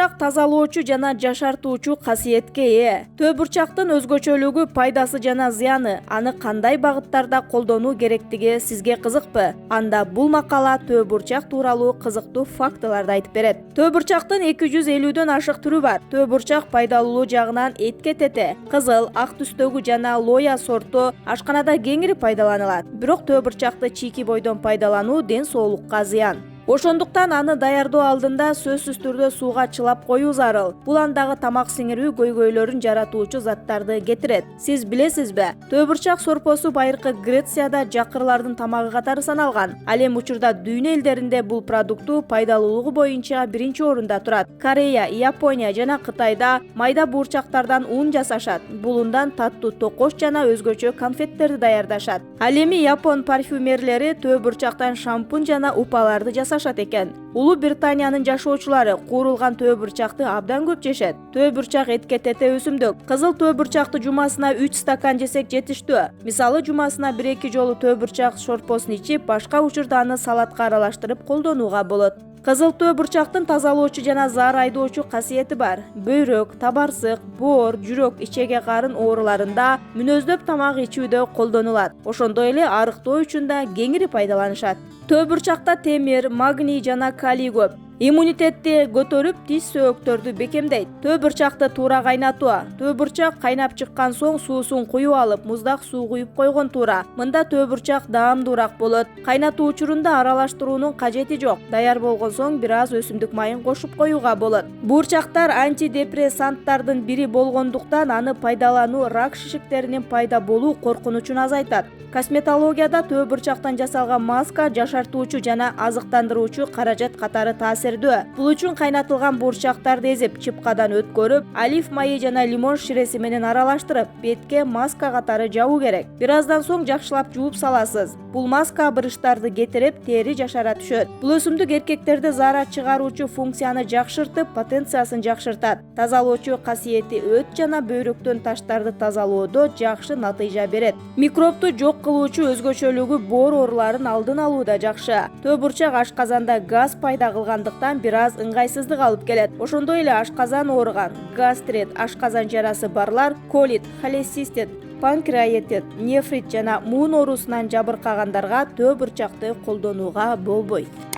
бурчак тазалоочу жана жашартуучу касиетке ээ. Төө бурчактын өзгөчөлүгү, пайдасы жана зыяны, аны кандай багыттарда колдонуу керектиги сизге кызыкпы? Анда бул макала төө бурчак тууралуу кызыктуу фактыларды айтып берет. Төө бурчактын 250дөн ашык түрү бар. Төө бурчак пайдалуулуу жагынан этке тете, кызыл, ак түстөгү жана лоя сорту ашканада кеңири пайдаланылат. Бирок төө бурчакты чийки бойдон пайдалануу ден соолукка зыян. Ошондуктан аны даярдоо алдында сөзсүз түрдө сууга чылап коюу зарыл. Бул андагы тамак сиңирүү көйгөйлөрүн жаратуучу заттарды кетирет. Сиз билесизби? Төө бурчак сорпосу байыркы Грецияда жакырлардын тамагы катары саналган. Ал эми учурда дүйнө элдеринде бул продукту пайдалуулугу боюнча биринчи орунда турат. Корея, Япония жана Кытайда майда буурчактардан ун жасашат. Бул ундан таттуу токош жана өзгөчө конфеттерди даярдашат. Ал эми япон парфюмерлери төө бурчактан шампунь жана упаларды жасашат экен. Улуу Британиянын жашоочулары куурулган төө бурчакты абдан көп жешет. Төө бурчак этке тете өсүмдүк. Кызыл төө бурчакты жумасына 3 стакан жесек жетиштүү. Мисалы жумасына 1-2 жолу төө бурчак шорпосун ичип, башка учурда аны салатка аралаштырып колдонууга болот. Кызыл төө бурчактын тазалоочу жана заар айдоочу касиети бар. Бөйрөк, табарсык, боор, жүрөк, ичеге карын ооруларында, мүнөздөп тамак ичүүдө колдонулат. Ошондой эле арыктоо үчүн да кеңири пайдаланышат. Төө бурчакта темир, магний жана калий көп. Иммунитетти көтөрүп, тиш сөөктөрдү бекемдейт. Төө бурчакты туура кайнатуу. Төө бурчак кайнап чыккан соң суусун куюп алып, муздак суу куюп койгон туура. Мында төө бурчак даамдуураак болот. Кайнатуу учурунда аралаштыруунун кажети жок. Даяр болгон соң бир аз өсүмдүк майын кошуп коюуга болот. Буурчактар антидепрессанттардын бири болгондуктан аны пайдалануу рак шишиктеринин пайда болуу коркунучун азайтат. Косметологияда төө бурчактан жасалган маска жашартуучу жана азыктандыруучу каражат катары таасирдүү. Бул үчүн кайнатылган буурчактарды эзип, чыпкадан өткөрүп, олив майы жана лимон ширеси менен аралаштырып, бетке маска катары жабуу керек. Бир аздан соң жакшылап жууп саласыз. Бул маска абырыштарды кетирип, тери жашара түшөт. Бул өсүмдүк эркектерде заара чыгаруучу функцияны жакшыртып, потенциясын жакшыртат. Тазалоочу касиети өт жана бөйрөктөн таштарды тазалоодо жакшы натыйжа берет. Микробду жок кылуучу өзгөчөлүгү боор ооруларын алдын алууда жакшы. Төө бурчак ашказанда газ пайда кылгандыктан бир аз ыңгайсыздык алып келет. Ошондой эле ашказан ооруган, гастрит, ашказан жарасы барлар, колит, холецистит, панкреатит, нефрит жана муун оорусунан жабыркагандарга төө бурчакты колдонууга болбойт.